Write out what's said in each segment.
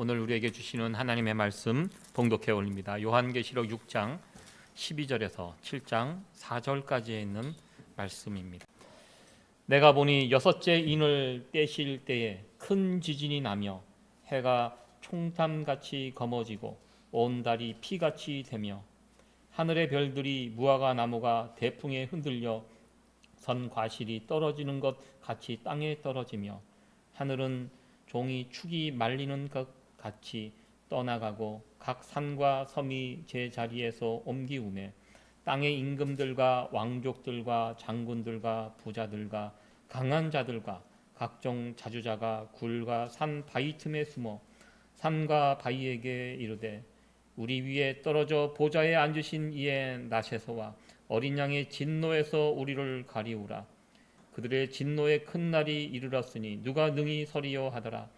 오늘 우리에게 주시는 하나님의 말씀 봉독해 올립니다. 요한계시록 6장 12절에서 7장 4절까지에 있는 말씀입니다. 내가 보니 여섯째 인을 떼실 때에 큰 지진이 나며 해가 총탄같이 검어지고 온 달이 피같이 되며 하늘의 별들이 무화과 나무가 대풍에 흔들려 선 과실이 떨어지는 것 같이 땅에 떨어지며 하늘은 종이 축이 말리는 것 같이 떠나가고 각 산과 섬이 제 자리에서 옮기우매 땅의 임금들과 왕족들과 장군들과 부자들과 강한 자들과 각종 자주자가 굴과 산 바위 틈에 숨어 산과 바위에게 이르되 우리 위에 떨어져 보좌에 앉으신 이의 낫에서와 어린 양의 진노에서 우리를 가리우라. 그들의 진노의 큰 날이 이르렀으니 누가 능히 서리요 하더라.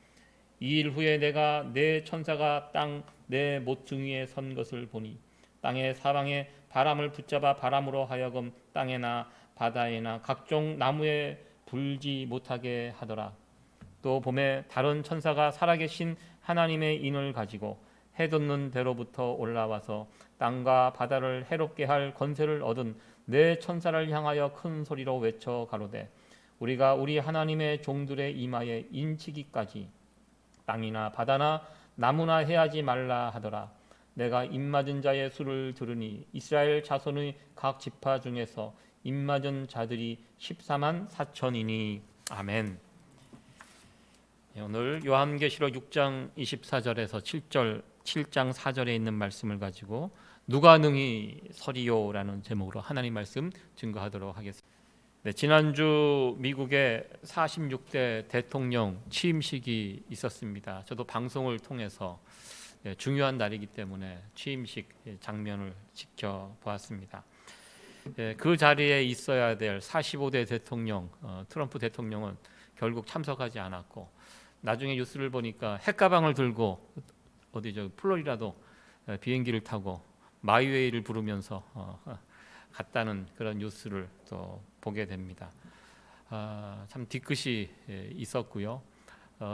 이 일 후에 내가 내 천사가 땅 내 모퉁이에 선 것을 보니 땅의 사방에 바람을 붙잡아 바람으로 하여금 땅에나 바다에나 각종 나무에 불지 못하게 하더라. 또 봄에 다른 천사가 살아계신 하나님의 인을 가지고 해 돋는 데로부터 올라와서 땅과 바다를 해롭게 할 권세를 얻은 내 천사를 향하여 큰 소리로 외쳐 가로되 우리가 우리 하나님의 종들의 이마에 인치기까지 땅이나 바다나 나무나 해하지 말라 하더라. 내가 입맞은 자의 수를 들으니 이스라엘 자손의 각 지파 중에서 입맞은 자들이 14만 4천이니 아멘. 오늘 요한계시록 6장 24절에서 7장 4절에 있는 말씀을 가지고 누가 능히 서리요라는 제목으로 하나님 말씀 증거하도록 하겠습니다. 네, 지난주 미국의 46대 대통령 취임식이 있었습니다. 저도 방송을 통해서 중요한 날이기 때문에 취임식 장면을 지켜보았습니다. 그 자리에 있어야 될 45대 대통령 트럼프 대통령은 결국 참석하지 않았고 나중에 뉴스를 보니까 핵가방을 들고 어디죠 플로리다도 비행기를 타고 마이웨이를 부르면서 갔다는 그런 뉴스를 또 보게 됩니다. 참 뒤끝이 있었고요.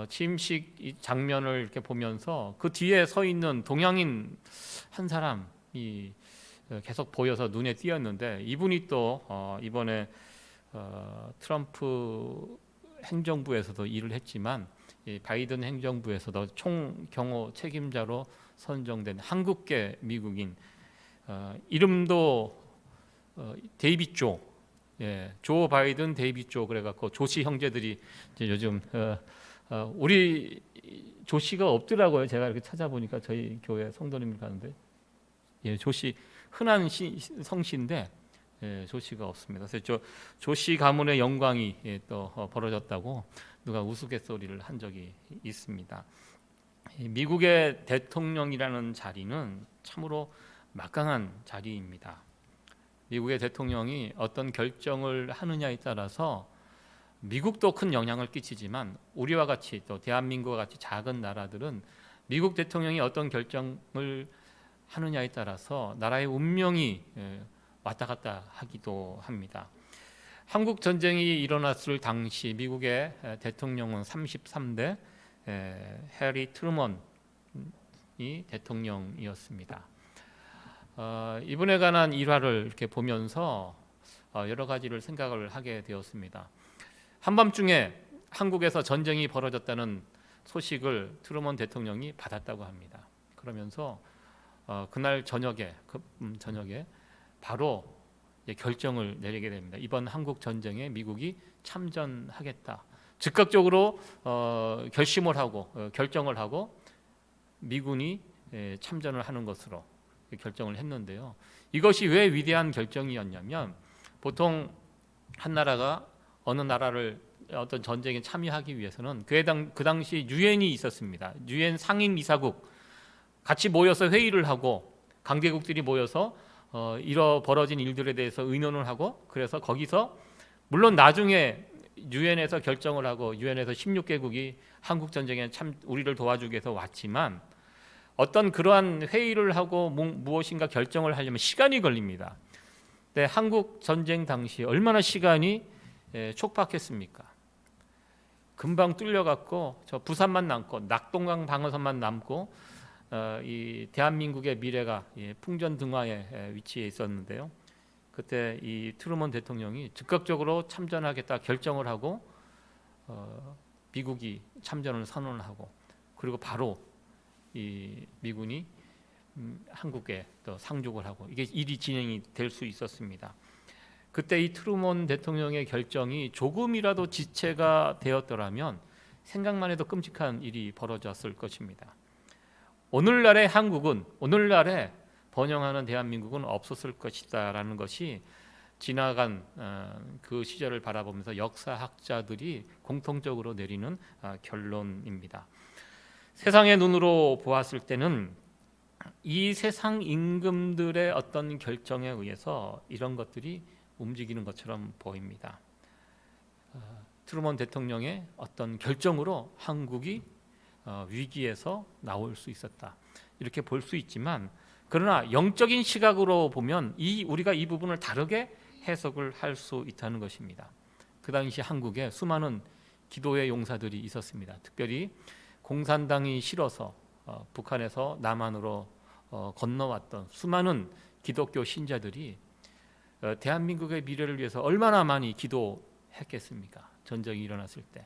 취임식 장면을 이렇게 보면서 그 뒤에 서 있는 동양인 한 사람이 계속 보여서 눈에 띄었는데 이분이 또 이번에 트럼프 행정부에서도 일을 했지만 바이든 행정부에서도 총경호 책임자로 선정된 한국계 미국인 이름도 데이빗 조 바이든 데이빗 조 그래갖고 조씨 형제들이 이제 요즘 우리 조씨가 없더라고요. 제가 이렇게 찾아보니까 저희 교회 성도님들 가는데 조씨 흔한 성씨인데 조씨가 없습니다. 그래서 조씨 가문의 영광이 또 벌어졌다고 누가 우스갯소리를 한 적이 있습니다. 미국의 대통령이라는 자리는 참으로 막강한 자리입니다. 미국의 대통령이 어떤 결정을 하느냐에 따라서 미국도 큰 영향을 끼치지만 우리와 같이 또 대한민국과 같이 작은 나라들은 미국 대통령이 어떤 결정을 하느냐에 따라서 나라의 운명이 왔다 갔다 하기도 합니다. 한국 전쟁이 일어났을 당시 미국의 대통령은 33대 해리 트루먼이 대통령이었습니다. 이분에 관한 일화를 이렇게 보면서 여러 가지를 생각을 하게 되었습니다. 한밤중에 한국에서 전쟁이 벌어졌다는 소식을 트루먼 대통령이 받았다고 합니다. 그러면서 그날 저녁에 바로 결정을 내리게 됩니다. 이번 한국 전쟁에 미국이 참전하겠다. 즉각적으로 결심을 하고 결정을 하고 미군이 참전을 하는 것으로 결정을 했는데요. 이것이 왜 위대한 결정이었냐면 보통 한 나라가 어느 나라를 어떤 전쟁에 참여하기 위해서는 그 당시 유엔이 있었습니다. 유엔 상임이사국 같이 모여서 회의를 하고 강대국들이 모여서 벌어진 일들에 대해서 의논을 하고 그래서 거기서 물론 나중에 유엔에서 결정을 하고 유엔에서 16개국이 한국 전쟁에 우리를 도와주기 위해서 왔지만 어떤 그러한 회의를 하고 무엇인가 결정을 하려면 시간이 걸립니다. 근데 한국 전쟁 당시 얼마나 시간이 촉박했습니까? 금방 뚫려갖고 저 부산만 남고 낙동강 방어선만 남고 이 대한민국의 미래가 풍전등화에 위치해 있었는데요. 그때 이 트루먼 대통령이 즉각적으로 참전하겠다 결정을 하고 미국이 참전을 선언하고 그리고 바로 이 미군이 한국에 또 상륙을 하고 이게 일이 진행이 될 수 있었습니다. 그때 이 트루먼 대통령의 결정이 조금이라도 지체가 되었더라면 생각만 해도 끔찍한 일이 벌어졌을 것입니다. 오늘날의 한국은, 오늘날의 번영하는 대한민국은 없었을 것이다라는 것이 지나간 그 시절을 바라보면서 역사학자들이 공통적으로 내리는 결론입니다. 세상의 눈으로 보았을 때는 이 세상 임금들의 어떤 결정에 의해서 이런 것들이 움직이는 것처럼 보입니다. 트루먼 대통령의 어떤 결정으로 한국이 위기에서 나올 수 있었다, 이렇게 볼 수 있지만, 그러나 영적인 시각으로 보면 우리가 이 부분을 다르게 해석을 할 수 있다는 것입니다. 그 당시 한국에 수많은 기도의 용사들이 있었습니다. 특별히 공산당이 싫어서 북한에서 남한으로 건너왔던 수많은 기독교 신자들이 대한민국의 미래를 위해서 얼마나 많이 기도했겠습니까? 전쟁이 일어났을 때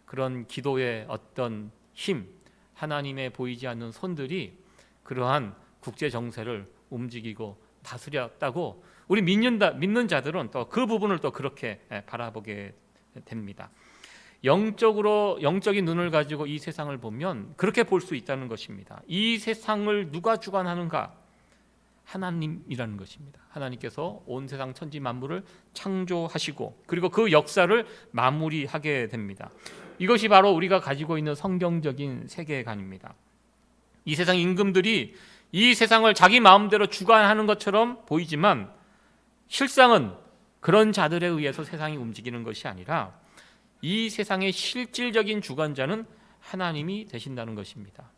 그런 기도의 어떤 힘, 하나님의 보이지 않는 손들이 그러한 국제 정세를 움직이고 다스렸다고 우리 믿는 자들은 또 그 부분을 또 그렇게 바라보게 됩니다. 영적인 눈을 가지고 이 세상을 보면 그렇게 볼 수 있다는 것입니다. 이 세상을 누가 주관하는가? 하나님이라는 것입니다. 하나님께서 온 세상 천지 만물을 창조하시고 그리고 그 역사를 마무리하게 됩니다. 이것이 바로 우리가 가지고 있는 성경적인 세계관입니다. 이 세상 임금들이 이 세상을 자기 마음대로 주관하는 것처럼 보이지만 실상은 그런 자들에 의해서 세상이 움직이는 것이 아니라 이 세상의 실질적인 주관자는 하나님이 되신다는 것입니다.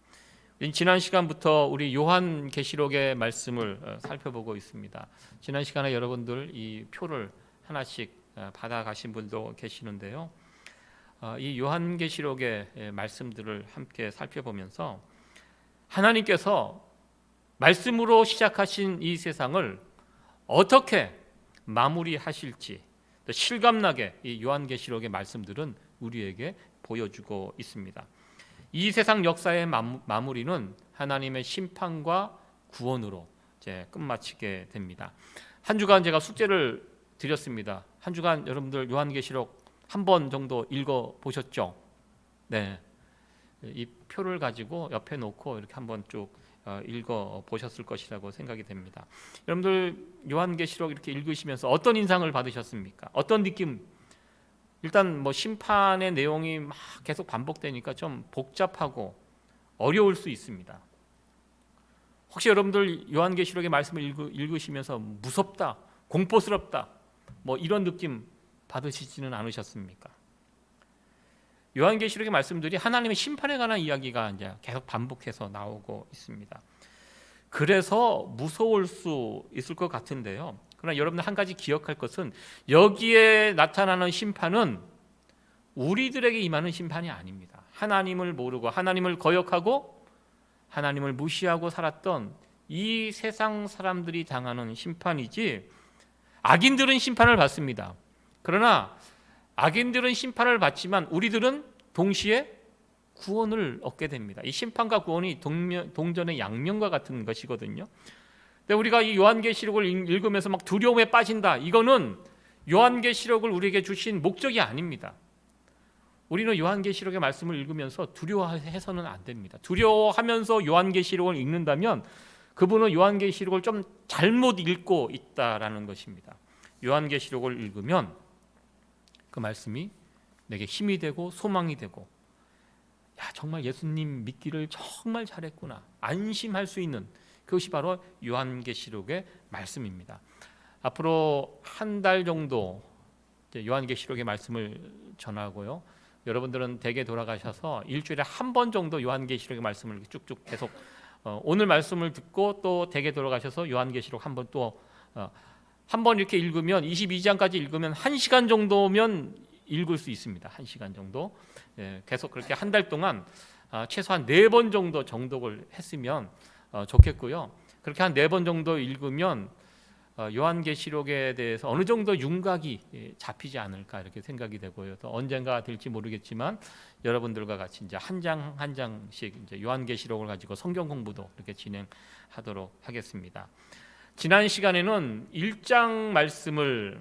지난 시간부터 우리 요한계시록의 말씀을 살펴보고 있습니다. 지난 시간에 여러분들 이 표를 하나씩 받아가신 분도 계시는데요. 이 요한계시록의 말씀들을 함께 살펴보면서 하나님께서 말씀으로 시작하신 이 세상을 어떻게 마무리하실지 실감나게 이 요한계시록의 말씀들은 우리에게 보여주고 있습니다. 이 세상 역사의 마무리는 하나님의 심판과 구원으로 이제 끝마치게 됩니다. 한 주간 제가 숙제를 드렸습니다. 한 주간 여러분들 요한계시록 한 번 정도 읽어 보셨죠? 네, 이 표를 가지고 옆에 놓고 이렇게 한번 쭉 읽어 보셨을 것이라고 생각이 됩니다. 여러분들 요한계시록 이렇게 읽으시면서 어떤 인상을 받으셨습니까? 어떤 느낌? 일단 뭐 심판의 내용이 막 계속 반복되니까 좀 복잡하고 어려울 수 있습니다. 혹시 여러분들 요한계시록의 말씀을 읽으시면서 무섭다, 공포스럽다, 뭐 이런 느낌 받으시지는 않으셨습니까? 요한계시록의 말씀들이 하나님의 심판에 관한 이야기가 이제 계속 반복해서 나오고 있습니다. 그래서 무서울 수 있을 것 같은데요. 그러나 여러분들 한 가지 기억할 것은 여기에 나타나는 심판은 우리들에게 임하는 심판이 아닙니다. 하나님을 모르고 하나님을 거역하고 하나님을 무시하고 살았던 이 세상 사람들이 당하는 심판이지, 악인들은 심판을 받습니다. 그러나 악인들은 심판을 받지만 우리들은 동시에 구원을 얻게 됩니다. 이 심판과 구원이 동전의 양면과 같은 것이거든요. 근데 우리가 이 요한계시록을 읽으면서 막 두려움에 빠진다, 이거는 요한계시록을 우리에게 주신 목적이 아닙니다. 우리는 요한계시록의 말씀을 읽으면서 두려워해서는 안 됩니다. 두려워하면서 요한계시록을 읽는다면 그분은 요한계시록을 좀 잘못 읽고 있다라는 것입니다. 요한계시록을 읽으면 그 말씀이 내게 힘이 되고 소망이 되고, 야, 정말 예수님 믿기를 정말 잘했구나, 안심할 수 있는, 그것이 바로 요한계시록의 말씀입니다. 앞으로 한 달 정도 요한계시록의 말씀을 전하고요. 여러분들은 댁에 돌아가셔서 일주일에 한 번 정도 요한계시록의 말씀을 쭉쭉 계속 오늘 말씀을 듣고 또 댁에 돌아가셔서 요한계시록 한 번 또 한 번 이렇게 읽으면 22장까지 읽으면 1시간 정도면 읽을 수 있습니다. 1시간 정도. 계속 그렇게 한 달 동안 최소한 4번 정도 정독을 했으면 좋겠고요. 그렇게 한 4번 정도 읽으면 요한계시록에 대해서 어느 정도 윤곽이 잡히지 않을까 이렇게 생각이 되고요. 또 언젠가 될지 모르겠지만 여러분들과 같이 이제 한 장 한 장씩 이제 요한계시록을 가지고 성경 공부도 이렇게 진행하도록 하겠습니다. 지난 시간에는 1장 말씀을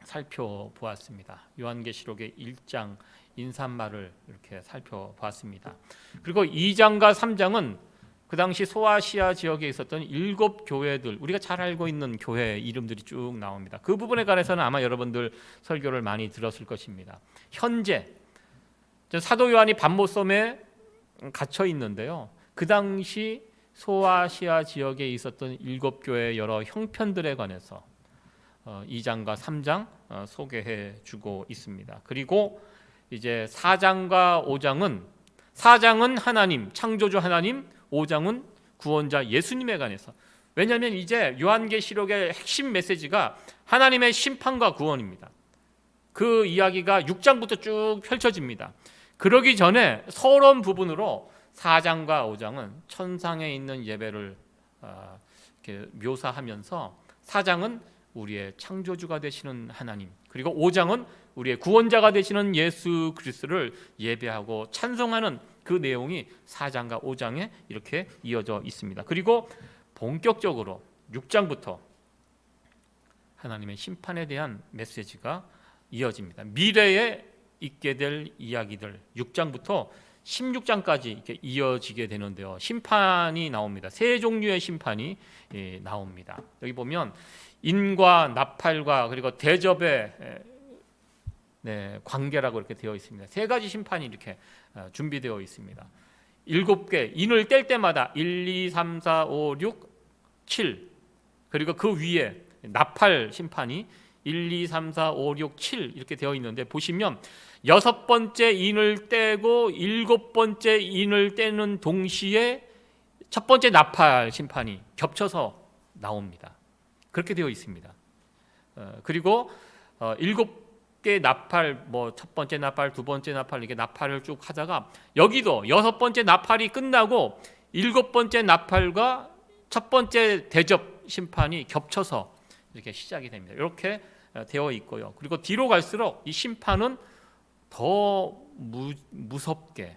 살펴보았습니다. 요한계시록의 1장 인사말을 이렇게 살펴보았습니다. 그리고 2장과 3장은 그 당시 소아시아 지역에 있었던 7 교회들, 우리가 잘 알고 있는 교회 이름들이 쭉 나옵니다. 그 부분에 관해서는 아마 여러분들 설교를 많이 들었을 것입니다. 현재 사도 요한이 받모섬에 갇혀 있는데요. 그 당시 소아시아 지역에 있었던 7 교회의 여러 형편들에 관해서 2장과 3장 소개해 주고 있습니다. 그리고 이제 4장과 5장은 4장은 하나님, 창조주 하나님, 5장은 구원자 예수님에 관해서. 왜냐하면 이제 요한계시록의 핵심 메시지가 하나님의 심판과 구원입니다. 그 이야기가 6장부터 쭉 펼쳐집니다. 그러기 전에 서론 부분으로 4장과 5장은 천상에 있는 예배를 이렇게 묘사하면서 4장은 우리의 창조주가 되시는 하나님, 그리고 5장은 우리의 구원자가 되시는 예수 그리스도를 예배하고 찬송하는 그 내용이 4장과 5장에 이렇게 이어져 있습니다. 그리고 본격적으로 6장부터 하나님의 심판에 대한 메시지가 이어집니다. 미래에 있게 될 이야기들 6장부터 16장까지 이렇게 이어지게 되는데요. 심판이 나옵니다. 세 종류의 심판이 나옵니다. 여기 보면 인과 나팔과 그리고 대접의 관계라고 이렇게 되어 있습니다. 세 가지 심판이 이렇게 준비되어 있습니다. 7개 인을 뗄 때마다 1, 2, 3, 4, 5, 6, 7 그리고 그 위에 나팔 심판이 1, 2, 3, 4, 5, 6, 7 이렇게 되어 있는데 보시면 6번째 인을 떼고 7번째 인을 떼는 동시에 첫 번째 나팔 심판이 겹쳐서 나옵니다. 그렇게 되어 있습니다. 그리고 7개 나팔, 뭐 첫 번째 나팔, 두 번째 나팔 이렇게 나팔을 쭉 하다가 여기도 6번째 나팔이 끝나고 7번째 나팔과 첫 번째 대접 심판이 겹쳐서 이렇게 시작이 됩니다. 이렇게 되어 있고요. 그리고 뒤로 갈수록 이 심판은 더 무섭게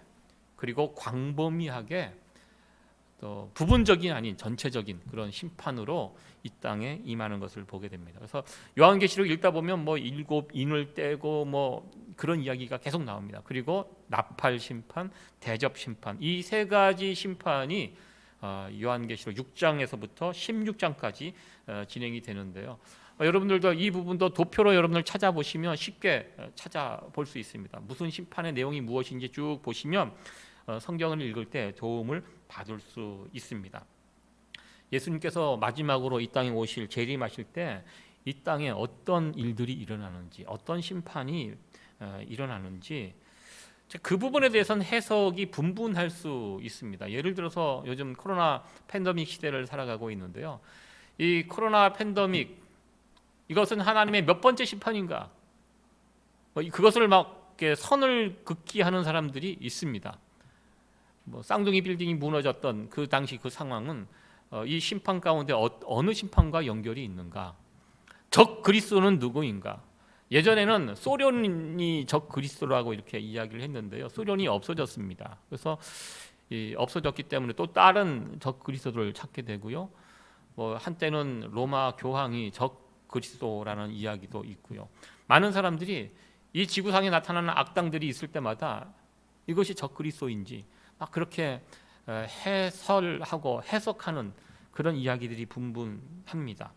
그리고 광범위하게 또 부분적이 아닌 전체적인 그런 심판으로 이 땅에 임하는 것을 보게 됩니다. 그래서 요한계시록 읽다 보면 뭐 7 인을 떼고 뭐 그런 이야기가 계속 나옵니다. 그리고 나팔 심판, 대접 심판 이 세 가지 심판이 요한계시록 6장에서부터 16장까지 진행이 되는데요. 여러분들도 이 부분도 도표로 여러분들 찾아보시면 쉽게 찾아볼 수 있습니다. 무슨 심판의 내용이 무엇인지 쭉 보시면 성경을 읽을 때 도움을 받을 수 있습니다. 예수님께서 마지막으로 이 땅에 오실 재림하실 때 이 땅에 어떤 일들이 일어나는지 어떤 심판이 일어나는지 그 부분에 대해서는 해석이 분분할 수 있습니다. 예를 들어서 요즘 코로나 팬데믹 시대를 살아가고 있는데요. 이 코로나 팬데믹 이것은 하나님의 몇 번째 심판인가? 그것을 막 선을 긋기 하는 사람들이 있습니다. 뭐 쌍둥이 빌딩이 무너졌던 그 당시 그 상황은 이 심판 가운데 어느 심판과 연결이 있는가? 적 그리스도는 누구인가? 예전에는 소련이 적 그리스도라고 이렇게 이야기를 했는데요. 소련이 없어졌습니다. 그래서 없어졌기 때문에 또 다른 적 그리스도를 찾게 되고요. 뭐 한때는 로마 교황이 적 그리스도라는 이야기도 있고요. 많은 사람들이 이 지구상에 나타나는 악당들이 있을 때마다 이것이 적 그리스도인지 막 그렇게 해설하고 해석하는 그런 이야기들이 분분합니다.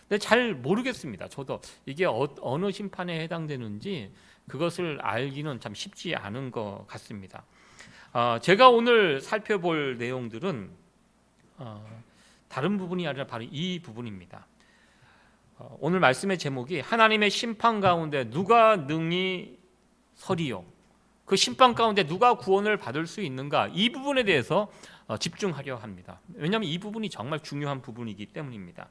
근데 잘 모르겠습니다. 저도 이게 어느 심판에 해당되는지 그것을 알기는 참 쉽지 않은 것 같습니다. 제가 오늘 살펴볼 내용들은 다른 부분이 아니라 바로 이 부분입니다. 오늘 말씀의 제목이 하나님의 심판 가운데 누가 능히 서리요? 그 심판 가운데 누가 구원을 받을 수 있는가? 이 부분에 대해서 집중하려 합니다. 왜냐하면 이 부분이 정말 중요한 부분이기 때문입니다.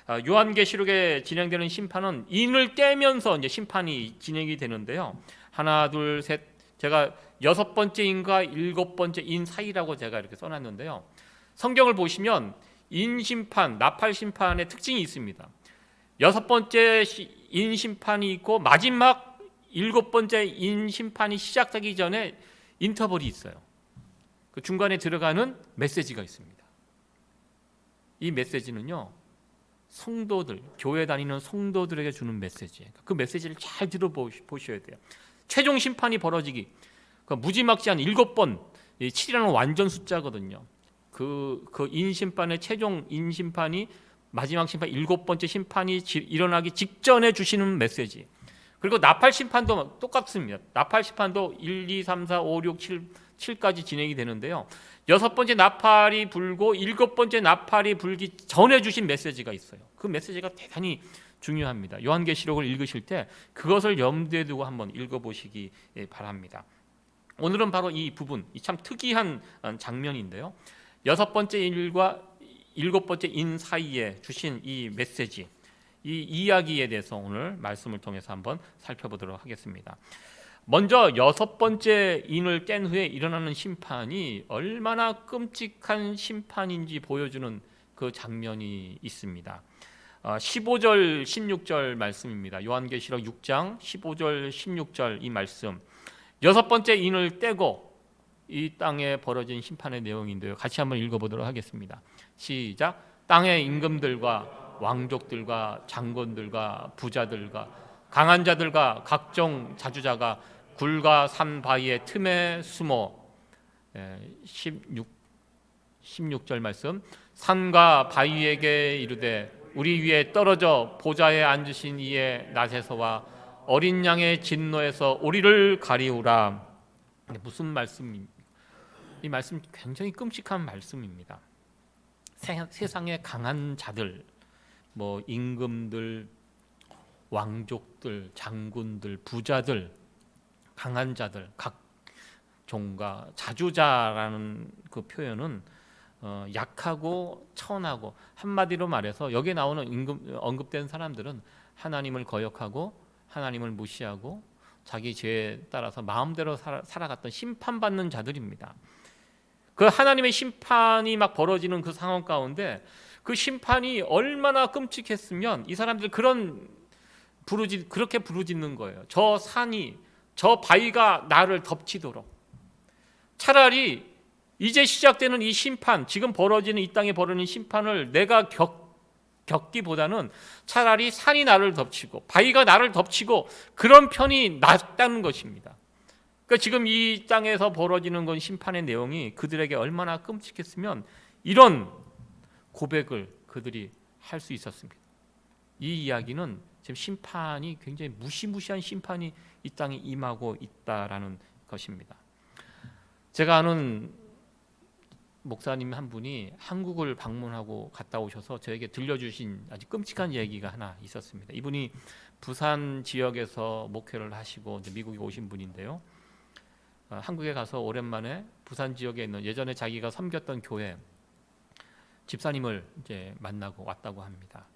요한계시록에 진행되는 심판은 인을 떼면서 이제 심판이 진행이 되는데요. 하나, 둘, 셋. 제가 6번째 인과 7번째 인 사이라고 제가 이렇게 써놨는데요. 성경을 보시면 인 심판, 나팔 심판의 특징이 있습니다. 6번째 인 심판이 있고 마지막 7번째 인 심판이 시작되기 전에 인터벌이 있어요. 그 중간에 들어가는 메시지가 있습니다. 이 메시지는요, 성도들, 교회 다니는 성도들에게 주는 메시지예요. 그 메시지를 잘 들어보셔야 돼요. 최종 심판이 벌어지기, 무지막지한 7번, 7이라는 완전 숫자거든요. 그 인심판의 최종 인심판이 마지막 심판 7번째 심판이 일어나기 직전에 주시는 메시지. 그리고 나팔 심판도 똑같습니다. 나팔 심판도 1, 2, 3, 4, 5, 6, 7까지 진행이 되는데요. 6번째 나팔이 불고 7번째 나팔이 불기 전에 주신 메시지가 있어요. 그 메시지가 대단히 중요합니다. 요한계시록을 읽으실 때 그것을 염두에 두고 한번 읽어보시기 바랍니다. 오늘은 바로 이 부분, 참 특이한 장면인데요. 6번째 인과 7번째 인 사이에 주신 이 메시지, 이 이야기에 대해서 오늘 말씀을 통해서 한번 살펴보도록 하겠습니다. 먼저 6번째 인을 깬 후에 일어나는 심판이 얼마나 끔찍한 심판인지 보여주는 그 장면이 있습니다. 15절, 16절 말씀입니다. 요한계시록 6장 15절, 16절 이 말씀. 6번째 인을 떼고 이 땅에 벌어진 심판의 내용인데요. 같이 한번 읽어보도록 하겠습니다. 시작. 땅의 임금들과 왕족들과 장군들과 부자들과 강한 자들과 각종 자주자가 굴과 산 바위의 틈에 숨어 16절 말씀. 산과 바위에게 이르되 우리 위에 떨어져 보좌에 앉으신 이의 낫에서와 어린 양의 진노에서 우리를 가리우라. 무슨 말씀입니까? 이 말씀 굉장히 끔찍한 말씀입니다. 세상의 강한 자들, 임금들, 왕족들, 장군들, 부자들, 강한 자들, 각종과 자주자라는 그 표현은 약하고 천하고, 한마디로 말해서 여기에 나오는 언급된 사람들은 하나님을 거역하고 하나님을 무시하고 자기 죄에 따라서 마음대로 살아갔던 심판받는 자들입니다. 그 하나님의 심판이 막 벌어지는 그 상황 가운데 그 심판이 얼마나 끔찍했으면 이 사람들 그렇게 부르짖는 거예요. 저 산이, 저 바위가 나를 덮치도록. 차라리 이제 시작되는 이 심판, 지금 벌어지는 이 땅에 벌어지는 심판을 내가 겪기보다는 차라리 산이 나를 덮치고 바위가 나를 덮치고 그런 편이 낫다는 것입니다. 그러니까 지금 이 땅에서 벌어지는 건 심판의 내용이 그들에게 얼마나 끔찍했으면 이런 고백을 그들이 할 수 있었습니다. 이 이야기는 지금 심판이 굉장히 무시무시한 심판이 이 땅에 임하고 있다라는 것입니다. 제가 아는 목사님 한 분이 한국을 방문하고 갔다 오셔서 저에게 들려주신 아주 끔찍한 얘기가 하나 있었습니다. 이분이 부산 지역에서 목회를 하시고 이제 미국에 오신 분인데요. 한국에 가서 오랜만에 부산 지역에 있는 예전에 자기가 섬겼던 교회 집사님을 이제 만나고 왔다고 합니다.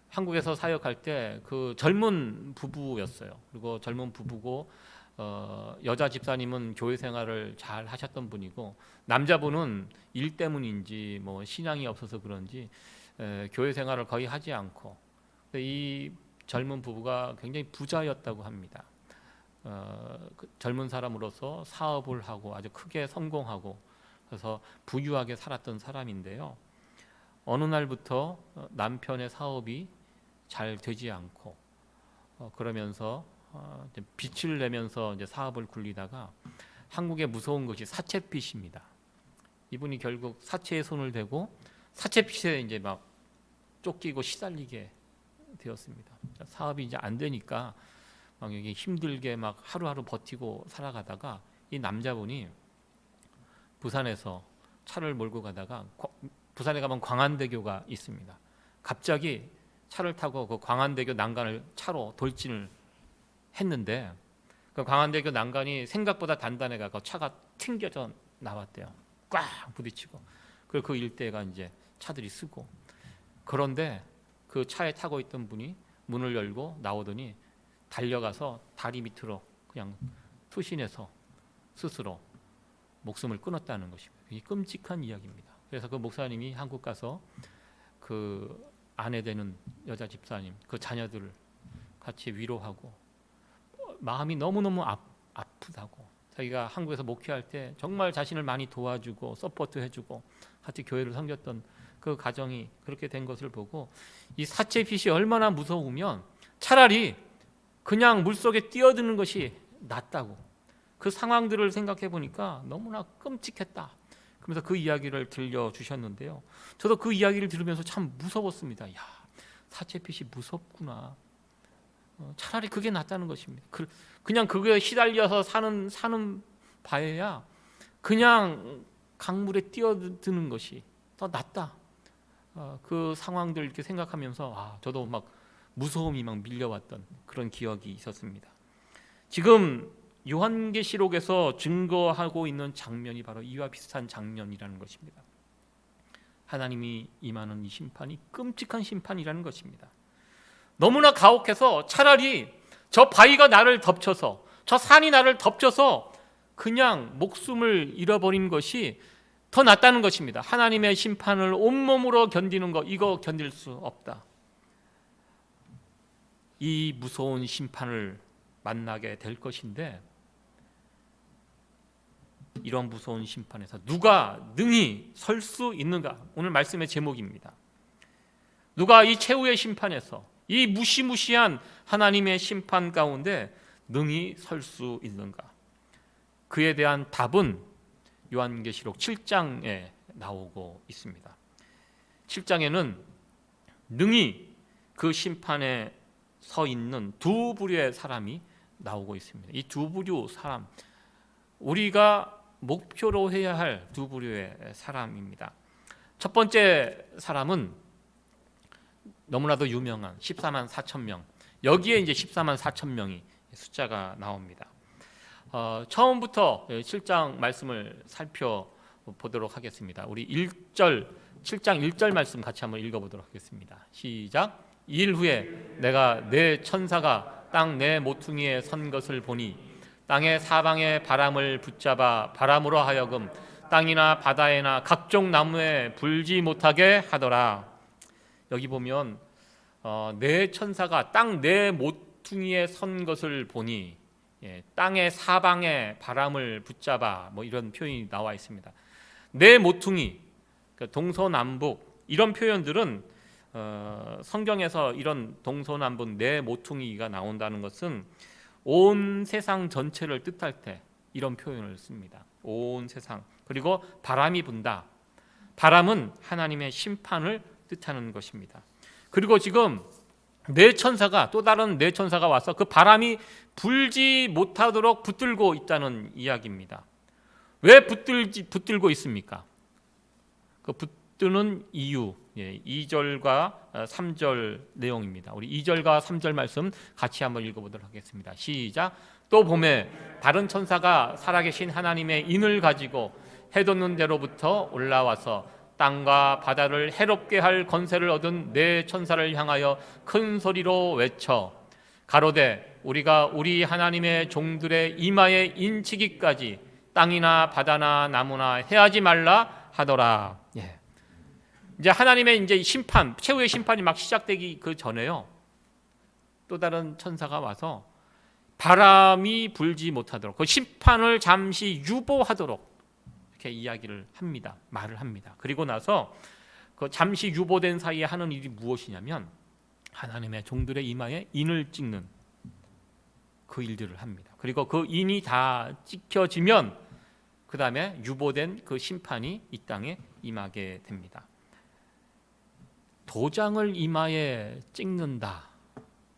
한국에서 사역할 때 그 젊은 부부였어요. 그리고 젊은 부부고 여자 집사님은 교회 생활을 잘 하셨던 분이고 남자분은 일 때문인지 신앙이 없어서 그런지 교회 생활을 거의 하지 않고, 이 젊은 부부가 굉장히 부자였다고 합니다. 그 젊은 사람으로서 사업을 하고 아주 크게 성공하고 그래서 부유하게 살았던 사람인데요. 어느 날부터 남편의 사업이 잘 되지 않고 그러면서 빚을 내면서 이제 사업을 굴리다가 한국에 무서운 것이 사채빚입니다. 이분이 결국 사채에 손을 대고 사채빚에 이제 막 쫓기고 시달리게 되었습니다. 사업이 이제 안 되니까 막 여기 힘들게 막 하루하루 버티고 살아가다가 이 남자분이 부산에서 차를 몰고 가다가 부산에 가면 광안대교가 있습니다. 갑자기 차를 타고 그 광안대교 난간을 차로 돌진을 했는데 그 광안대교 난간이 생각보다 단단해가 차가 튕겨져 나왔대요. 꽉 부딪히고. 그리고 그 일대가 이제 차들이 쓰고. 그런데 그 차에 타고 있던 분이 문을 열고 나오더니 달려가서 다리 밑으로 그냥 투신해서 스스로 목숨을 끊었다는 것입니다. 이 끔찍한 이야기입니다. 그래서 그 목사님이 한국 가서 그 아내 되는 여자 집사님, 그 자녀들을 같이 위로하고 마음이 너무너무 아프다고, 자기가 한국에서 목회할 때 정말 자신을 많이 도와주고 서포트해주고 같이 교회를 섬겼던 그 가정이 그렇게 된 것을 보고 이 사체 빛이 얼마나 무서우면 차라리 그냥 물속에 뛰어드는 것이 낫다고, 그 상황들을 생각해 보니까 너무나 끔찍했다. 그러면서 그 이야기를 들려주셨는데요. 저도 그 이야기를 들으면서 참 무서웠습니다. 야, 사체핏이 무섭구나. 차라리 그게 낫다는 것입니다. 그냥 그거에 시달려서 사는 바에야 그냥 강물에 뛰어드는 것이 더 낫다. 그 상황들 이렇게 생각하면서 저도 막 무서움이 막 밀려왔던 그런 기억이 있었습니다. 지금 요한계시록에서 증거하고 있는 장면이 바로 이와 비슷한 장면이라는 것입니다. 하나님이 임하는 이 심판이 끔찍한 심판이라는 것입니다. 너무나 가혹해서 차라리 저 바위가 나를 덮쳐서, 저 산이 나를 덮쳐서 그냥 목숨을 잃어버린 것이 더 낫다는 것입니다. 하나님의 심판을 온몸으로 견디는 것, 이거 견딜 수 없다. 이 무서운 심판을 만나게 될 것인데, 이런 무서운 심판에서 누가 능히 설 수 있는가? 오늘 말씀의 제목입니다. 누가 이 최후의 심판에서, 이 무시무시한 하나님의 심판 가운데 능히 설 수 있는가? 그에 대한 답은 요한계시록 7장에 나오고 있습니다. 7장에는 능히 그 심판에 서 있는 두 부류의 사람이 나오고 있습니다. 이 두 부류 사람, 우리가 목표로 해야 할 두 부류의 사람입니다. 첫 번째 사람은 너무나도 유명한 14만 4천 명, 여기에 이제 14만 4천 명이 숫자가 나옵니다. 처음부터 7장 말씀을 살펴보도록 하겠습니다. 우리 7장 1절 말씀 같이 한번 읽어보도록 하겠습니다. 시작. 2일 후에 내가 네 천사가 땅 네 모퉁이에 선 것을 보니 땅의 사방에 바람을 붙잡아 바람으로 하여금 땅이나 바다에나 각종 나무에 불지 못하게 하더라. 여기 보면 네 천사가 땅 네 모퉁이에 선 것을 보니, 땅의 사방에 바람을 붙잡아, 뭐 이런 표현이 나와 있습니다. 네 모퉁이, 동서남북, 이런 표현들은 성경에서 이런 동서남북 네 모퉁이가 나온다는 것은 온 세상 전체를 뜻할 때 이런 표현을 씁니다. 온 세상. 그리고 바람이 분다. 바람은 하나님의 심판을 뜻하는 것입니다. 그리고 지금 네 천사가, 또 다른 네 천사가 와서 그 바람이 불지 못하도록 붙들고 있다는 이야기입니다. 왜 붙들고 있습니까? 그 붙드는 이유, 2절과 3절 내용입니다. 우리 2절과 3절 말씀 같이 한번 읽어보도록 하겠습니다. 시작. 또 보매 다른 천사가 살아계신 하나님의 인을 가지고 해돋는 데로부터 올라와서 땅과 바다를 해롭게 할 권세를 얻은 네 천사를 향하여 큰 소리로 외쳐 가로되 우리가 우리 하나님의 종들의 이마에 인치기까지 땅이나 바다나 나무나 해하지 말라 하더라. 이제 하나님의 이제 심판, 최후의 심판이 막 시작되기 그 전에요, 또 다른 천사가 와서 바람이 불지 못하도록, 그 심판을 잠시 유보하도록 이렇게 이야기를 합니다. 말을 합니다. 그리고 나서 그 잠시 유보된 사이에 하는 일이 무엇이냐면 하나님의 종들의 이마에 인을 찍는 그 일들을 합니다. 그리고 그 인이 다 찍혀지면 그 다음에 유보된 그 심판이 이 땅에 임하게 됩니다. 도장을 이마에 찍는다,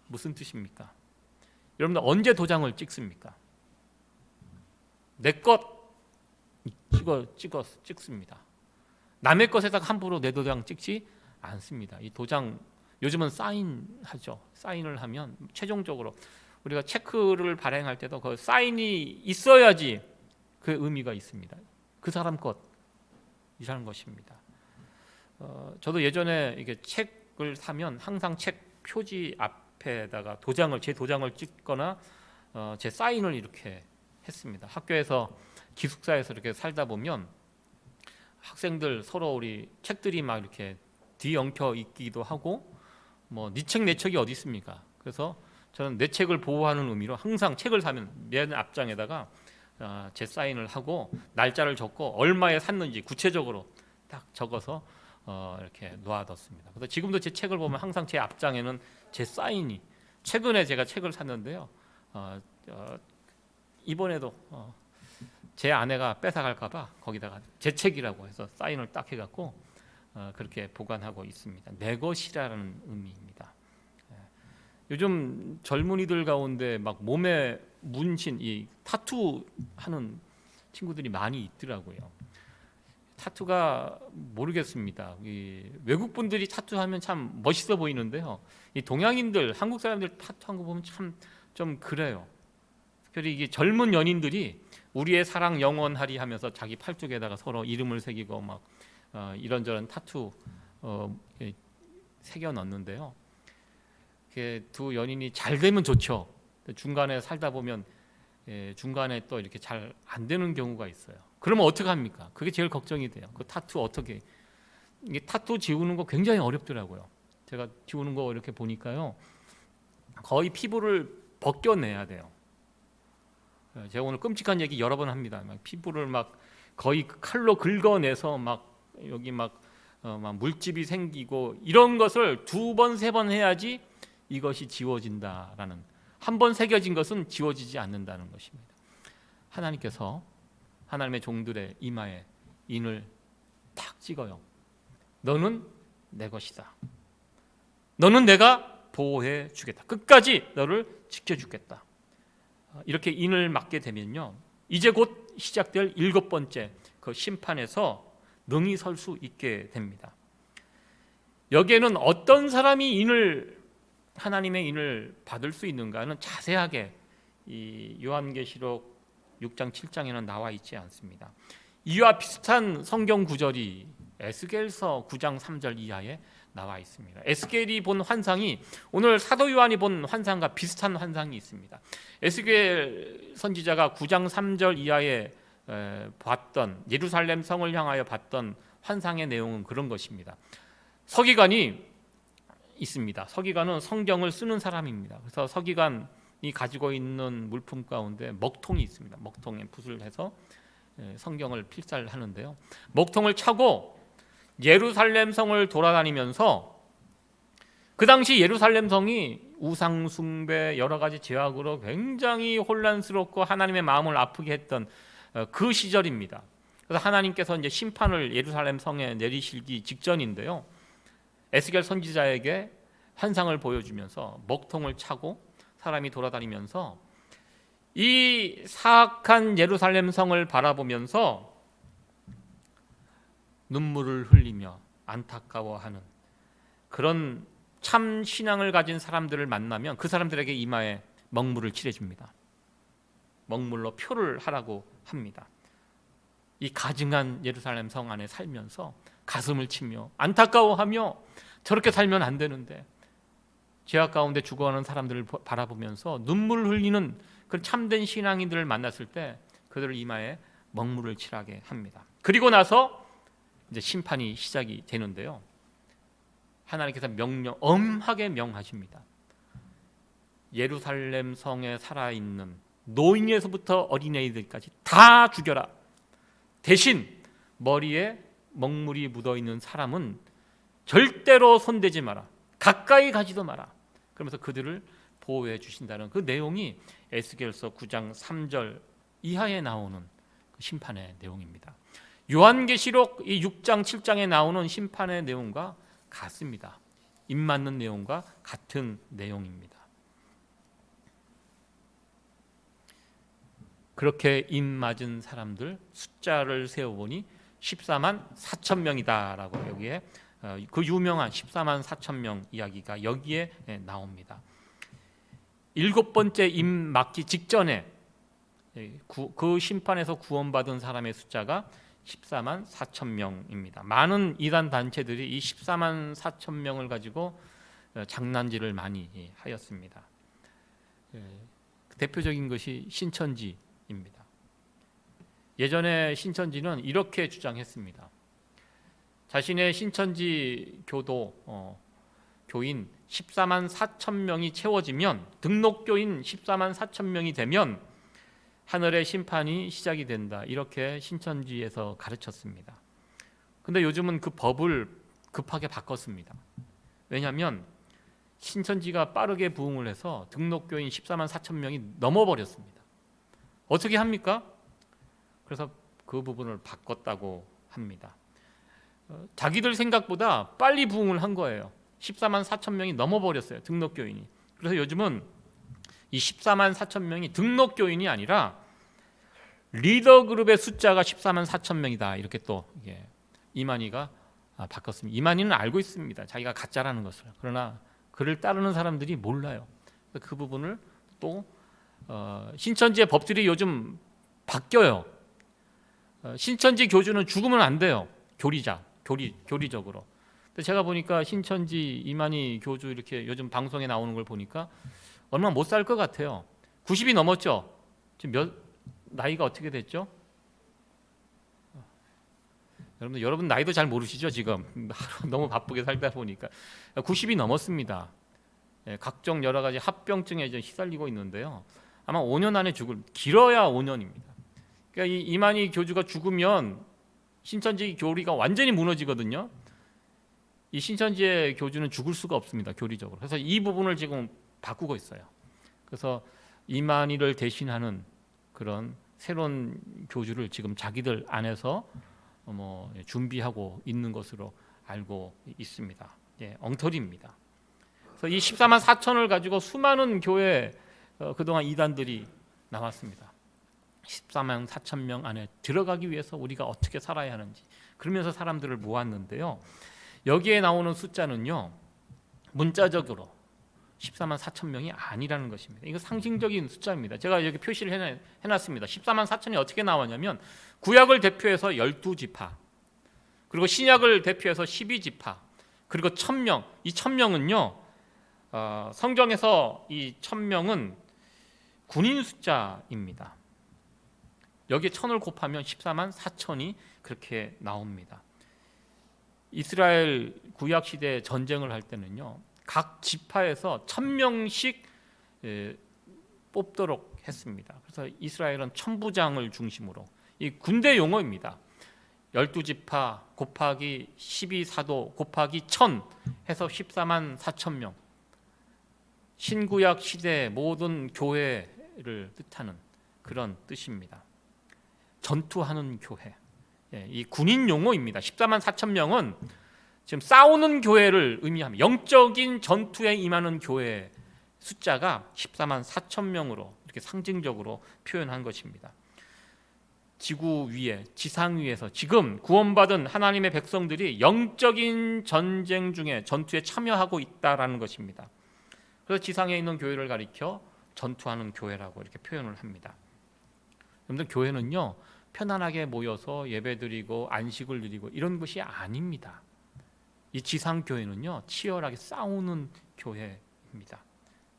무슨 뜻입니까? 여러분들 언제 도장을 찍습니까? 내 것 찍습니다. 남의 것에다가 함부로 내 도장 찍지 않습니다. 이 도장 요즘은 사인하죠. 사인을 하면 최종적으로 우리가 체크를 발행할 때도 그 사인이 있어야지 그 의미가 있습니다. 그 사람 것이라는 것입니다. 저도 예전에 이게 책 책을 사면 항상 책 표지 앞에다가 제 도장을 찍거나 제 사인을 이렇게 했습니다. 학교에서 기숙사에서 이렇게 살다 보면 학생들 서로 우리 책들이 막 이렇게 뒤엉켜 있기도 하고 뭐 네 책 내 책이 어디 있습니까? 그래서 저는 내 책을 보호하는 의미로 항상 책을 사면 맨 앞장에다가 제 사인을 하고 날짜를 적고 얼마에 샀는지 구체적으로 딱 적어서 이렇게 놓아뒀습니다. 그래서 지금도 제 책을 보면 항상 제 앞장에는 제 사인이, 최근에 제가 책을 샀는데요. 이번에도 제 아내가 뺏어갈까봐 거기다가 제 책이라고 해서 사인을 딱 해갖고 그렇게 보관하고 있습니다. 내 것이라는 의미입니다. 요즘 젊은이들 가운데 막 몸에 문신, 이 타투 하는 친구들이 많이 있더라고요. 타투가 모르겠습니다. 이 외국 분들이 타투하면 참 멋있어 보이는데요. 이 동양인들, 한국 사람들 타투한 거 보면 참 좀 그래요. 특별히 이게 젊은 연인들이 우리의 사랑 영원하리 하면서 자기 팔뚝에다가 서로 이름을 새기고 막 이런저런 타투 새겨 넣는데요. 두 연인이 잘 되면 좋죠. 중간에 살다 보면 중간에 또 이렇게 잘 안 되는 경우가 있어요. 그러면 어떻게 합니까? 그게 제일 걱정이 돼요. 그 타투 어떻게, 이게 타투 지우는 거 굉장히 어렵더라고요. 제가 지우는 거 이렇게 보니까요, 거의 피부를 벗겨내야 돼요. 제가 오늘 끔찍한 얘기 여러 번 합니다. 막 피부를 막 거의 칼로 긁어내서 막 여기 막 물집이 생기고 이런 것을 2번, 3번 해야지 이것이 지워진다라는, 한 번 새겨진 것은 지워지지 않는다는 것입니다. 하나님께서 하나님의 종들의 이마에 인을 탁 찍어요. 너는 내 것이다. 너는 내가 보호해 주겠다. 끝까지 너를 지켜주겠다. 이렇게 인을 맞게 되면요, 이제 곧 시작될 7번째 그 심판에서 능히 설 수 있게 됩니다. 여기에는 어떤 사람이 하나님의 인을 받을 수 있는가는 자세하게 이 요한계시록 6장 7장에는 나와 있지 않습니다. 이와 비슷한 성경 구절이 에스겔서 9장 3절 이하에 나와 있습니다. 에스겔이 본 환상이 오늘 사도 요한이 본 환상과 비슷한 환상이 있습니다. 에스겔 선지자가 9장 3절 이하에 봤던, 예루살렘 성을 향하여 봤던 환상의 내용은 그런 것입니다. 서기관이 있습니다. 서기관은 성경을 쓰는 사람입니다. 그래서 서기관이 가지고 있는 물품 가운데 먹통이 있습니다. 먹통에 붓을 해서 성경을 필사하는데요. 먹통을 차고 예루살렘 성을 돌아다니면서, 그 당시 예루살렘 성이 우상 숭배, 여러 가지 죄악으로 굉장히 혼란스럽고 하나님의 마음을 아프게 했던 그 시절입니다. 그래서 하나님께서 이제 심판을 예루살렘 성에 내리시기 직전인데요, 에스겔 선지자에게 환상을 보여주면서 먹통을 차고 사람이 돌아다니면서 이 사악한 예루살렘 성을 바라보면서 눈물을 흘리며 안타까워하는 그런 참 신앙을 가진 사람들을 만나면 그 사람들에게 이마에 먹물을 칠해줍니다. 먹물로 표를 하라고 합니다. 이 가증한 예루살렘 성 안에 살면서 가슴을 치며 안타까워하며 저렇게 살면 안 되는데, 죄악 가운데 죽어가는 사람들을 바라보면서 눈물 흘리는 그 참된 신앙인들을 만났을 때 그들을 이마에 먹물을 칠하게 합니다. 그리고 나서 이제 심판이 시작이 되는데요, 하나님께서 엄하게 명하십니다. 예루살렘 성에 살아있는 노인에서부터 어린애들까지 다 죽여라. 대신 머리에 먹물이 묻어있는 사람은 절대로 손대지 마라. 가까이 가지도 마라. 그러면서 그들을 보호해 주신다는 그 내용이 에스겔서 9장 3절 이하에 나오는 그 심판의 내용입니다. 요한계시록 이 6장 7장에 나오는 심판의 내용과 같습니다. 입맞는 내용과 같은 내용입니다. 그렇게 입맞은 사람들 숫자를 세어보니 14만 4천 명이다라고 여기에 그 유명한 14만 4천 명 이야기가 여기에 나옵니다. 7번째 입맞기 직전에 그 심판에서 구원받은 사람의 숫자가 14만 4천 명입니다. 많은 이단 단체들이 이 14만 4천 명을 가지고 장난질을 많이 하였습니다. 대표적인 것이 신천지입니다. 예전에 신천지는 이렇게 주장했습니다. 자신의 신천지 교인 14만 4천 명이 채워지면, 등록교인 14만 4천 명이 되면 하늘의 심판이 시작이 된다, 이렇게 신천지에서 가르쳤습니다. 근데 요즘은 그 법을 급하게 바꿨습니다. 왜냐하면 신천지가 빠르게 부흥을 해서 등록교인 14만 4천 명이 넘어버렸습니다. 어떻게 합니까? 그래서 그 부분을 바꿨다고 합니다. 자기들 생각보다 빨리 부흥을 한 거예요. 14만 4천 명이 넘어버렸어요, 등록교인이. 그래서 요즘은 이 14만 4천 명이 등록교인이 아니라 리더그룹의 숫자가 14만 4천 명이다, 이렇게 또 이만희가 바꿨습니다. 이만희는 알고 있습니다, 자기가 가짜라는 것을. 그러나 그를 따르는 사람들이 몰라요. 그 부분을 또 신천지의 법들이 요즘 바뀌어요. 신천지 교주는 죽으면 안 돼요. 교리적으로. 근데 제가 보니까 신천지 이만희 교주 이렇게 요즘 방송에 나오는 걸 보니까 얼마 못 살 것 같아요. 90이 넘었죠. 지금 나이가 어떻게 됐죠? 여러분 나이도 잘 모르시죠? 지금 하루 너무 바쁘게 살다 보니까 90이 넘었습니다. 각종 여러 가지 합병증에 이제 시달리고 있는데요. 아마 5년 안에 길어야 5년입니다. 그러니까 이 이만희 교주가 죽으면 신천지 교리가 완전히 무너지거든요. 이 신천지의 교주는 죽을 수가 없습니다, 교리적으로. 그래서 이 부분을 지금 바꾸고 있어요. 그래서 이만희를 대신하는 그런 새로운 교주를 지금 자기들 안에서 준비하고 있는 것으로 알고 있습니다. 엉터리입니다. 그래서 이 14만 4천을 가지고 수많은 교회 그동안 이단들이 나왔습니다. 14만 4천 명 안에 들어가기 위해서 우리가 어떻게 살아야 하는지, 그러면서 사람들을 모았는데요. 여기에 나오는 숫자는요, 문자적으로 14만 4천 명이 아니라는 것입니다. 이거 상징적인 숫자입니다. 제가 여기 표시를 해놨습니다. 14만 4천이 어떻게 나왔냐면, 구약을 대표해서 12지파, 그리고 신약을 대표해서 12지파, 그리고 1000명. 이 1000명은요, 성경에서 이 1000명은 군인 숫자입니다. 여기에 1000을 곱하면 14만 4천이 그렇게 나옵니다. 이스라엘 구약 시대 전쟁을 할 때는요, 각 지파에서 1000명씩 뽑도록 했습니다. 그래서 이스라엘은 천부장을 중심으로, 이 군대 용어입니다. 12지파 곱하기 12사도 곱하기 1000 해서 14만 4천 명. 신구약 시대 모든 교회를 뜻하는 그런 뜻입니다. 전투하는 교회, 이 군인 용어입니다. 14만 4천 명은 지금 싸우는 교회를 의미합니다. 영적인 전투에 임하는 교회 숫자가 14만 4천 명으로 이렇게 상징적으로 표현한 것입니다. 지구 위에, 지상 위에서 지금 구원받은 하나님의 백성들이 영적인 전쟁 중에, 전투에 참여하고 있다라는 것입니다. 그래서 지상에 있는 교회를 가리켜 전투하는 교회라고 이렇게 표현을 합니다. 여러분들, 교회는요, 편안하게 모여서 예배드리고 안식을 드리고 이런 것이 아닙니다. 이 지상교회는요, 치열하게 싸우는 교회입니다.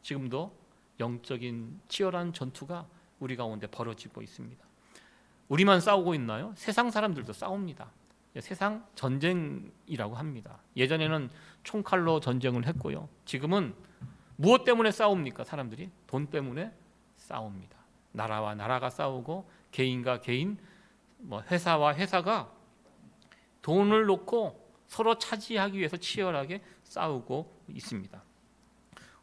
지금도 영적인 치열한 전투가 우리 가운데 벌어지고 있습니다. 우리만 싸우고 있나요? 세상 사람들도 싸웁니다. 세상 전쟁이라고 합니다. 예전에는 총칼로 전쟁을 했고요, 지금은 무엇 때문에 싸웁니까? 사람들이 돈 때문에 싸웁니다. 나라와 나라가 싸우고, 개인과 개인, 회사와 회사가 돈을 놓고 서로 차지하기 위해서 치열하게 싸우고 있습니다.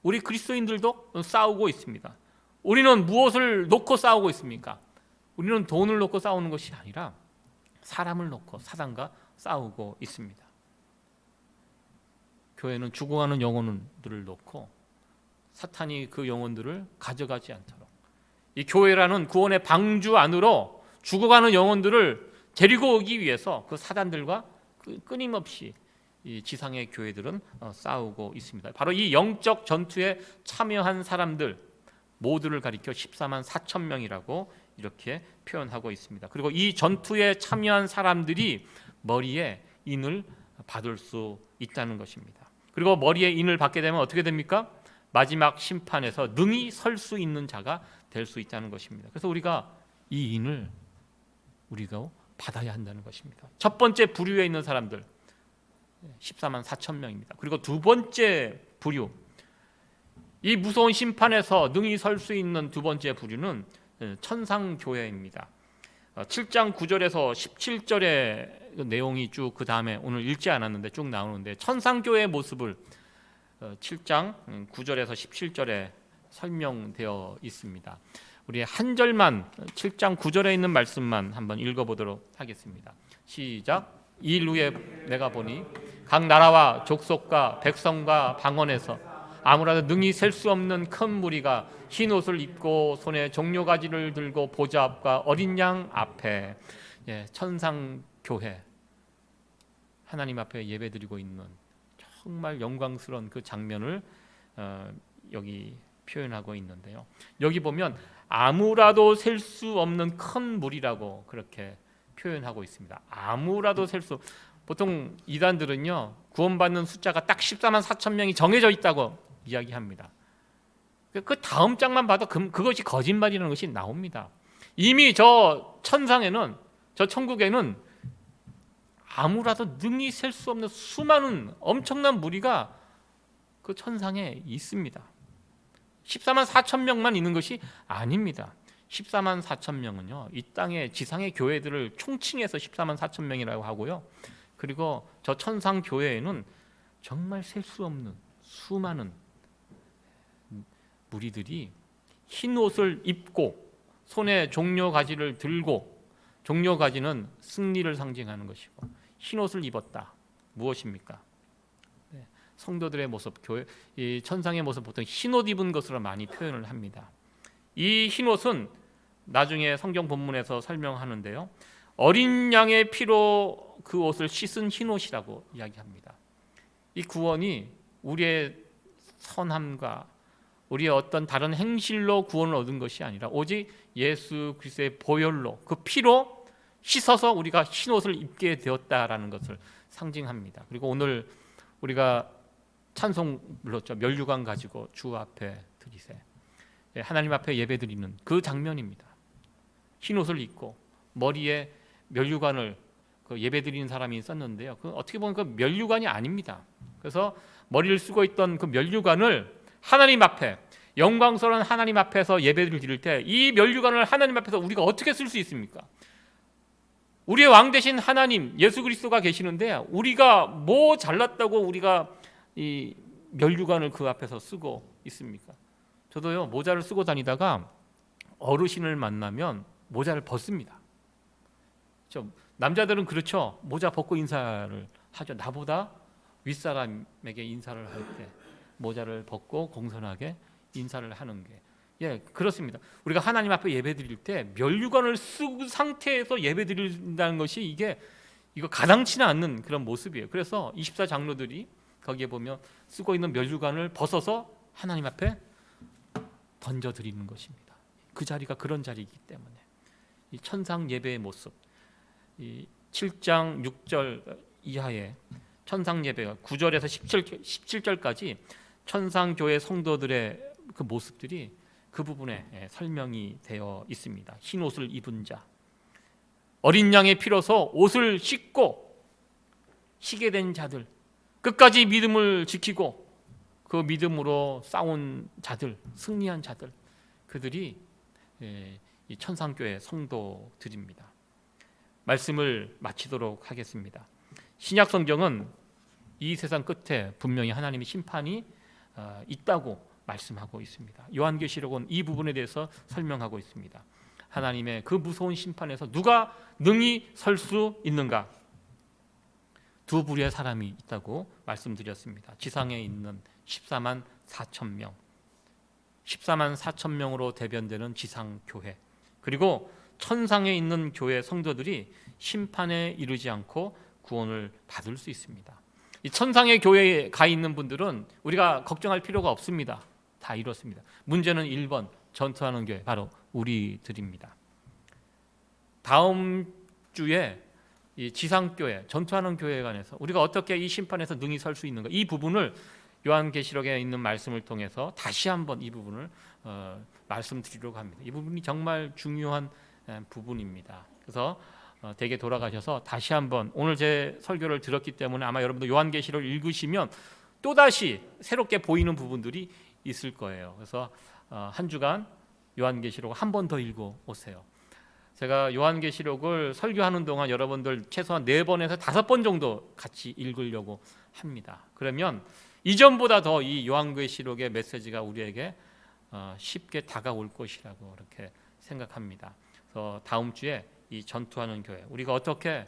우리 그리스도인들도 싸우고 있습니다. 우리는 무엇을 놓고 싸우고 있습니까? 우리는 돈을 놓고 싸우는 것이 아니라 사람을 놓고 사단과 싸우고 있습니다. 교회는 죽어가는 영혼들을 놓고 사탄이 그 영혼들을 가져가지 않도록, 이 교회라는 구원의 방주 안으로 죽어가는 영혼들을 데리고 오기 위해서 그 사단들과 끊임없이 이 지상의 교회들은 싸우고 있습니다. 바로 이 영적 전투에 참여한 사람들 모두를 가리켜 14만 4천 명이라고 이렇게 표현하고 있습니다. 그리고 이 전투에 참여한 사람들이 머리에 인을 받을 수 있다는 것입니다. 그리고 머리에 인을 받게 되면 어떻게 됩니까? 마지막 심판에서 능히 설 수 있는 자가 될 수 있다는 것입니다. 그래서 우리가 이 인을 우리가 받아야 한다는 것입니다. 첫 번째 부류에 있는 사람들 14만 4천 명입니다. 그리고 두 번째 부류, 이 무서운 심판에서 능히 설 수 있는 두 번째 부류는 천상교회입니다. 7장 9절에서 17절의 내용이 쭉 그 다음에 오늘 읽지 않았는데 쭉 나오는데, 천상교회의 모습을 7장 9절에서 17절에 설명되어 있습니다. 우리 한 절만, 7장 9절에 있는 말씀만 한번 읽어보도록 하겠습니다. 시작. 이 일 후에 내가 보니 각 나라와 족속과 백성과 방언에서 아무라도 능히 셀 수 없는 큰 무리가 흰 옷을 입고 손에 종려가지를 들고 보좌 앞과 어린 양 앞에, 천상교회 하나님 앞에 예배드리고 있는 정말 영광스러운 그 장면을 여기 표현하고 있는데요. 여기 보면 아무라도 셀 수 없는 큰 무리라고 그렇게 표현하고 있습니다. 아무라도 셀 수, 보통 이단들은요 구원받는 숫자가 딱 14만 4천 명이 정해져 있다고 이야기합니다. 그 다음 장만 봐도 그것이 거짓말이라는 것이 나옵니다. 이미 저 천상에는, 저 천국에는 아무라도 능히 셀 수 없는 수많은 엄청난 무리가 그 천상에 있습니다. 14만 4천 명만 있는 것이 아닙니다. 14만 4천 명은요 이 땅의 지상의 교회들을 총칭해서 14만 4천 명이라고 하고요, 그리고 저 천상 교회에는 정말 셀 수 없는 수많은 무리들이 흰 옷을 입고 손에 종려가지를 들고, 종려가지는 승리를 상징하는 것이고, 흰 옷을 입었다. 무엇입니까? 성도들의 모습, 교회, 이 천상의 모습 보통 흰 옷 입은 것으로 많이 표현을 합니다. 이 흰 옷은 나중에 성경 본문에서 설명하는데요, 어린 양의 피로 그 옷을 씻은 흰 옷이라고 이야기합니다. 이 구원이 우리의 선함과 우리의 어떤 다른 행실로 구원을 얻은 것이 아니라 오직 예수 그리스도의 보혈로, 그 피로 씻어서 우리가 흰 옷을 입게 되었다라는 것을 상징합니다. 그리고 오늘 우리가 찬송 불렀죠. 면류관 가지고 주 앞에 드리세. 하나님 앞에 예배드리는 그 장면입니다. 흰 옷을 입고 머리에 면류관을 그 예배드리는 사람이 있었는데요, 그 어떻게 보면 그 면류관이 아닙니다. 그래서 머리를 쓰고 있던 그 면류관을 하나님 앞에, 영광스러운 하나님 앞에서 예배를 드릴 때 이 면류관을 하나님 앞에서 우리가 어떻게 쓸 수 있습니까? 우리의 왕 되신 하나님 예수 그리스도가 계시는데 우리가 뭐 잘났다고 우리가 이 면류관을 그 앞에서 쓰고 있습니까? 저도요 모자를 쓰고 다니다가 어르신을 만나면 모자를 벗습니다. 남자들은 그렇죠. 모자 벗고 인사를 하죠. 나보다 윗사람에게 인사를 할 때 모자를 벗고 공손하게 인사를 하는 게, 그렇습니다. 우리가 하나님 앞에 예배드릴 때 면류관을 쓰고 상태에서 예배드린다는 것이 이거 가당치는 않는 그런 모습이에요. 그래서 24장로들이 거기에 보면 쓰고 있는 면류관을 벗어서 하나님 앞에 던져드리는 것입니다. 그 자리가 그런 자리이기 때문에 이 천상 예배의 모습, 이 7장 6절 이하의 천상 예배가 9절에서 17절까지 천상교회 성도들의 그 모습들이 그 부분에 설명이 되어 있습니다. 흰 옷을 입은 자, 어린 양의 피로서 옷을 씻고 희게 된 자들, 끝까지 믿음을 지키고 그 믿음으로 싸운 자들, 승리한 자들, 그들이 이 천상교회 성도들입니다. 말씀을 마치도록 하겠습니다. 신약 성경은 이 세상 끝에 분명히 하나님의 심판이 있다고 말씀하고 있습니다. 요한계시록은 이 부분에 대해서 설명하고 있습니다. 하나님의 그 무서운 심판에서 누가 능히 설 수 있는가? 두 부류의 사람이 있다고 말씀드렸습니다. 지상에 있는 14만 4천 명, 14만 4천 명으로 대변되는 지상교회, 그리고 천상에 있는 교회 성도들이 심판에 이르지 않고 구원을 받을 수 있습니다. 이 천상의 교회에 가 있는 분들은 우리가 걱정할 필요가 없습니다. 다 이렇습니다. 문제는 1번 전투하는 교회, 바로 우리들입니다. 다음 주에 이 지상교회, 전투하는 교회에 관해서 우리가 어떻게 이 심판에서 능히 설 수 있는가, 이 부분을 요한계시록에 있는 말씀을 통해서 다시 한번 이 부분을 말씀드리려고 합니다. 이 부분이 정말 중요한 부분입니다. 그래서 댁에 돌아가셔서 다시 한번, 오늘 제 설교를 들었기 때문에 아마 여러분도 요한계시록을 읽으시면 또다시 새롭게 보이는 부분들이 있을 거예요. 그래서 한 주간 요한계시록을 한 번 더 읽어 오세요. 제가 요한계시록을 설교하는 동안 여러분들 최소한 4번에서 5번 정도 같이 읽으려고 합니다. 그러면 이전보다 더 이 요한계시록의 메시지가 우리에게 쉽게 다가올 것이라고 그렇게 생각합니다. 그래서 다음 주에 이 전투하는 교회, 우리가 어떻게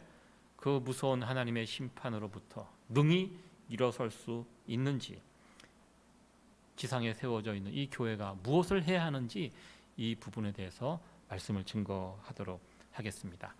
그 무서운 하나님의 심판으로부터 능히 일어설 수 있는지, 지상에 세워져 있는 이 교회가 무엇을 해야 하는지, 이 부분에 대해서 말씀을 증거하도록 하겠습니다.